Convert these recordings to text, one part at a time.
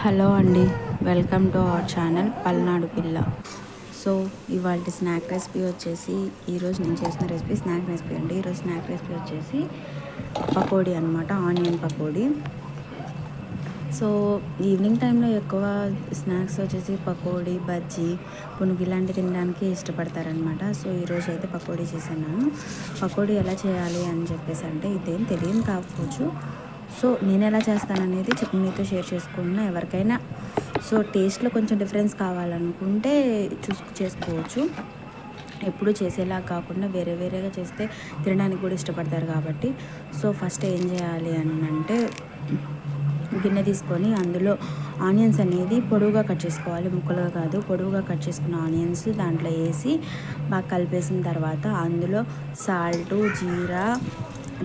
Hello అండి, welcome to our channel Palnadu పిల్ల. So ఇవాళ స్నాక్ రెసిపీ వచ్చేసి, ఈరోజు నేను చేసిన రెసిపీ స్నాక్ రెసిపీ అండి. ఈరోజు స్నాక్ రెసిపీ వచ్చేసి పకోడీ అనమాట, ఆనియన్ పకోడీ. సో ఈవినింగ్ టైంలో ఎక్కువ స్నాక్స్ వచ్చేసి పకోడీ, బజ్జీ, పునుగు ఇలాంటివి తినడానికి ఇష్టపడతారనమాట. సో ఈరోజు అయితే పకోడీ చేశాను. పకోడీ ఎలా చేయాలి అని చెప్పేసి అంటే ఇదేం తెలియదు కాకపోవచ్చు. సో నేను ఎలా చేస్తాననేది మీతో షేర్ చేసుకున్నా. ఎవరికైనా సో టేస్ట్లో కొంచెం డిఫరెన్స్ కావాలనుకుంటే చేసుకోవచ్చు. ఎప్పుడు చేసేలా కాకుండా వేరే వేరేగా చేస్తే తినడానికి కూడా ఇష్టపడతారు కాబట్టి. సో ఫస్ట్ ఏం చేయాలి అని అంటే, గిన్నె తీసుకొని అందులో ఆనియన్స్ అనేది పొడవుగా కట్ చేసుకోవాలి, ముక్కలుగా కాదు. పొడవుగా కట్ చేసుకున్న ఆనియన్స్ దాంట్లో వేసి బాగా కలిపేసిన తర్వాత అందులో సాల్టు,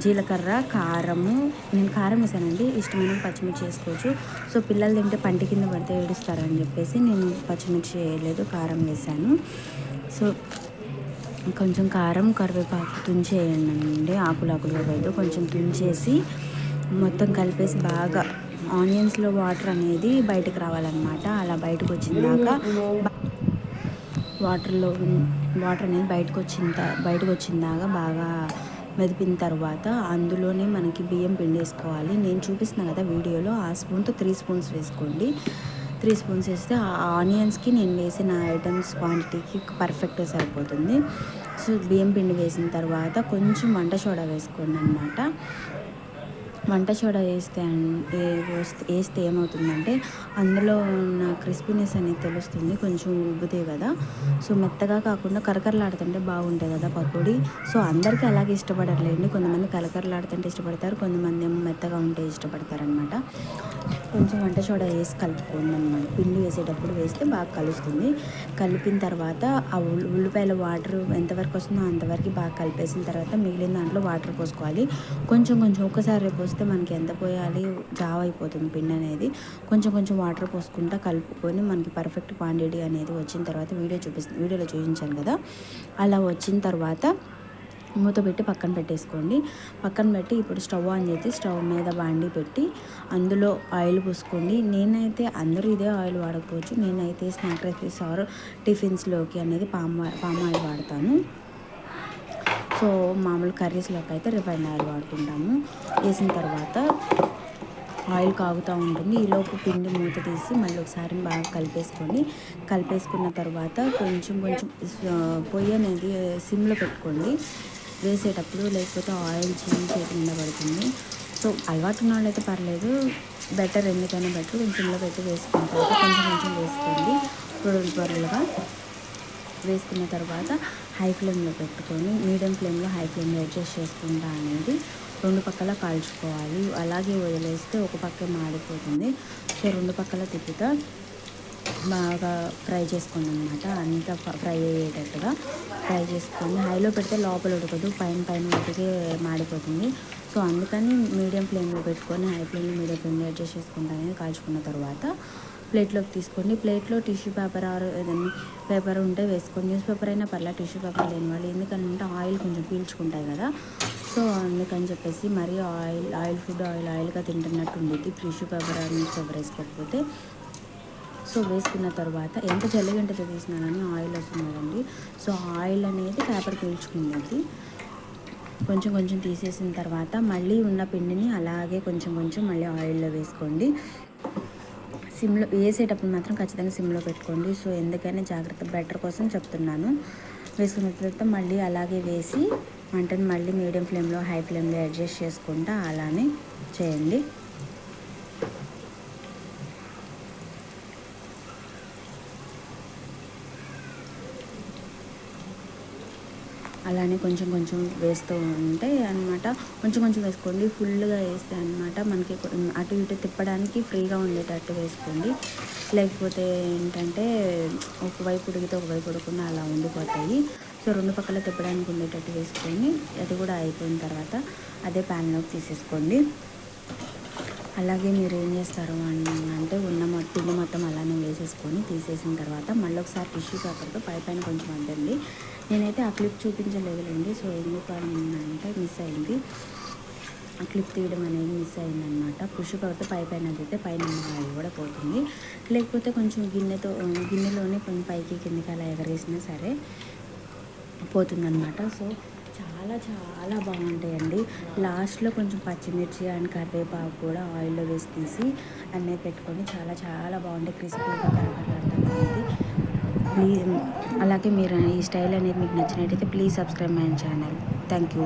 జీలకర్ర, కారము, నేను కారం వేసానండి, ఇష్టమైన పచ్చిమిర్చి వేసుకోవచ్చు. సో పిల్లలు తింటే పంటి కింద పడితే ఏడుస్తారని చెప్పేసి నేను పచ్చిమిర్చి వేయలేదు, కారం వేసాను. సో కొంచెం కారం, కరివేపాకు తుంచేయండి, ఆకులుగా కాదు, కొంచెం తుంచేసి మొత్తం కలిపేసి బాగా ఆనియన్స్లో వాటర్ అనేది బయటకు రావాలన్నమాట. అలా బయటకు వచ్చిందాక వాటర్ అనేది బయటకు వచ్చిందాక బాగా మెదిపిన తర్వాత అందులోనే మనకి బియ్యం పిండి వేసుకోవాలి. నేను చూపిస్తున్నా కదా వీడియోలో, ఆ స్పూన్తో 3 స్పూన్స్ వేసుకోండి. 3 స్పూన్స్ వేస్తే ఆ ఆనియన్స్కి నేను వేసిన ఐటమ్స్ క్వాంటిటీకి పర్ఫెక్ట్గా సరిపోతుంది. సో బియ్యం పిండి వేసిన తర్వాత కొంచెం వంట సోడా వేసుకోండి అనమాట. వంట సోడా వేస్తే ఏమవుతుందంటే అందులో ఉన్న క్రిస్పీనెస్ అనేది తెలుస్తుంది, కొంచెం ఉబ్బుతాయి కదా. సో మెత్తగా కాకుండా కరకరలాడుతుంటే బాగుంటాయి కదా పకోడీ. సో అందరికీ అలాగే ఇష్టపడట్లేండి, కొంతమంది కరకరలాడుతుంటే ఇష్టపడతారు, కొంతమంది ఏమో మెత్తగా ఉంటే ఇష్టపడతారనమాట. కొంచెం వంట సోడా వేసి కలుపుకోండి అనమాట. పిండి వేసేటప్పుడు వేస్తే బాగా కలుస్తుంది. కలిపిన తర్వాత ఆ ఉల్లిపాయల వాటర్ ఎంతవరకు వస్తుందో అంతవరకు బాగా కలిపేసిన తర్వాత మిగిలిన దాంట్లో వాటర్ పోసుకోవాలి. కొంచెం ఒకసారి పోస్తే మనకి ఎంత పోయాలి, జావ అయిపోతుంది పిండి అనేది. కొంచెం వాటర్ పోసుకుంటా కలుపుకొని మనకి పర్ఫెక్ట్ క్వాంటిటీ అనేది వచ్చిన తర్వాత వీడియోలో చూపించాను కదా, అలా వచ్చిన తర్వాత మూత పెట్టి పక్కన పెట్టేసుకోండి. పక్కన పెట్టి ఇప్పుడు స్టవ్ ఆన్ చేసి స్టవ్ మీద బాండి పెట్టి అందులో ఆయిల్ పోసుకోండి. నేనైతే అందరూ ఇదే ఆయిల్ వాడకపోవచ్చు, నేనైతే స్నాక్ రెసిపీస్ ఆర్ టిఫిన్స్లోకి అనేది పామ్ ఆయిల్ వాడతాను. సో మామూలు కర్రీస్లోకి అయితే రిఫైండ్ ఆయిల్ వాడుకుంటాము. వేసిన తర్వాత ఆయిల్ కాగుతూ ఉంటుంది. ఈలోపు పిండి మూత తీసి మళ్ళీ ఒకసారి బాగా కలిపేసుకున్న తర్వాత కొంచెం పొయ్యి అనేది సిమ్లో పెట్టుకోండి వేసేటప్పుడు, లేకపోతే ఆయిల్ చేతి కింద పడుతుంది. సో అలవాటు ఉన్న వాళ్ళు అయితే పర్లేదు, బెటర్, ఎందుకైనా బెటర్. సిమ్లో పెట్టి వేసుకున్న తర్వాత కొంచెం వేసుకోండి. పొరలుగా వేసుకున్న తర్వాత హై ఫ్లేమ్లో పెట్టుకొని మీడియం ఫ్లేమ్లో హై ఫ్లేమ్లో అడ్జస్ట్ చేసుకుంటా అనేది 2 పక్కల కాల్చుకోవాలి. అలాగే వదిలేస్తే ఒక పక్క మాడిపోతుంది. సో 2 పక్కల తిప్పుతా బాగా ఫ్రై చేసుకోండి అనమాట. అంతా ఫ్రై అయ్యేటట్టుగా ఫ్రై చేసుకొని, హైలో పెడితే లోపల ఉడకదు, పైన ఉడికే మాడిపోతుంది. సో అందుకని మీడియం ఫ్లేమ్లో పెట్టుకొని మీడియం ఫ్లేమ్లో అడ్జస్ట్ చేసుకుంటానని కాల్చుకున్న తర్వాత ప్లేట్లోకి తీసుకోండి. ప్లేట్లో టిష్యూ పేపర్ ఏదైనా పేపర్ ఉంటే వేసుకోండి. న్యూస్ పేపర్ అయినా పర్లేదు, టిష్యూ పేపర్ లేని వాళ్ళు, ఎందుకంటే ఆయిల్ కొంచెం పీల్చుకుంటాయి కదా. సో అందుకని చెప్పేసి మరీ ఆయిల్గా తింటున్నట్టు ఉండేది టిష్యూ పేపర్ న్యూస్ పేపర్ వేసుకోకపోతే. సో వేసుకున్న తర్వాత ఎంత జల్లిగంటతో తీసినానని ఆయిల్ వస్తుంది కదండి. సో ఆయిల్ అనేది పేపర్ పీల్చుకున్నది. కొంచెం తీసేసిన తర్వాత మళ్ళీ ఉన్న పిండిని అలాగే కొంచెం మళ్ళీ ఆయిల్లో వేసుకోండి. సిమ్లో వేసేటప్పుడు మాత్రం ఖచ్చితంగా సిమ్లో పెట్టుకోండి. సో ఎందుకైనా జాగ్రత్త, బెటర్ కోసం చెప్తున్నాను. వేసుకున్న తర్వాత మళ్ళీ అలాగే వేసి మంటను మళ్ళీ మీడియం ఫ్లేమ్లో హై ఫ్లేమ్లో అడ్జస్ట్ చేసుకుంటా అలానే చేయండి. అలానే కొంచెం వేస్తూ ఉంటే అనమాట. కొంచెం వేసుకోండి, ఫుల్గా వేస్తే అనమాట మనకి అటు ఇటు తిప్పడానికి ఫ్రీగా ఉండేటట్టు వేసుకోండి. లేకపోతే ఏంటంటే ఒకవైపు ఉడికితే ఒకవైపు ఉడకుండా అలా ఉండిపోతాయి. సో 2 పక్కల తిప్పడానికి ఉండేటట్టు వేసుకొని అది కూడా అయిపోయిన తర్వాత అదే ప్యాన్లోకి తీసేసుకోండి. అలాగే మీరు ఏం చేస్తారు అంటే పిండి మొత్తం అలానే వేసేసుకొని తీసేసిన తర్వాత మళ్ళీ ఒకసారి టిష్యూ పేపర్తో పైన కొంచెం అంటండి. నేనైతే ఆ క్లిప్ చూపించలేదులేండి, సో ఎందుకు అంటే మిస్ అయింది. ఆ క్లిప్ తీయడం అనేది మిస్ అయిందనమాట. పుష్ కాబట్టి పైన అయితే పైన ఆయిల్ కూడా పోతుంది. లేకపోతే కొంచెం గిన్నెలోనే కొంచెం పైకి కిందకి అలా ఎగరేసినా సరే పోతుందనమాట. సో చాలా చాలా బాగుంటాయండి. లాస్ట్లో కొంచెం పచ్చిమిర్చి అండ్ కరివేపాకు కూడా ఆయిల్లో వేసి తీసి అన్నీ పెట్టుకొని చాలా చాలా బాగుంటాయి. క్రిస్పీగా కరకరలాడుతుంది. ప్లీజ్ అలాగే మీరు ఈ స్టైల్ అనేది మీకు నచ్చినట్టయితే please subscribe my channel. Thank you.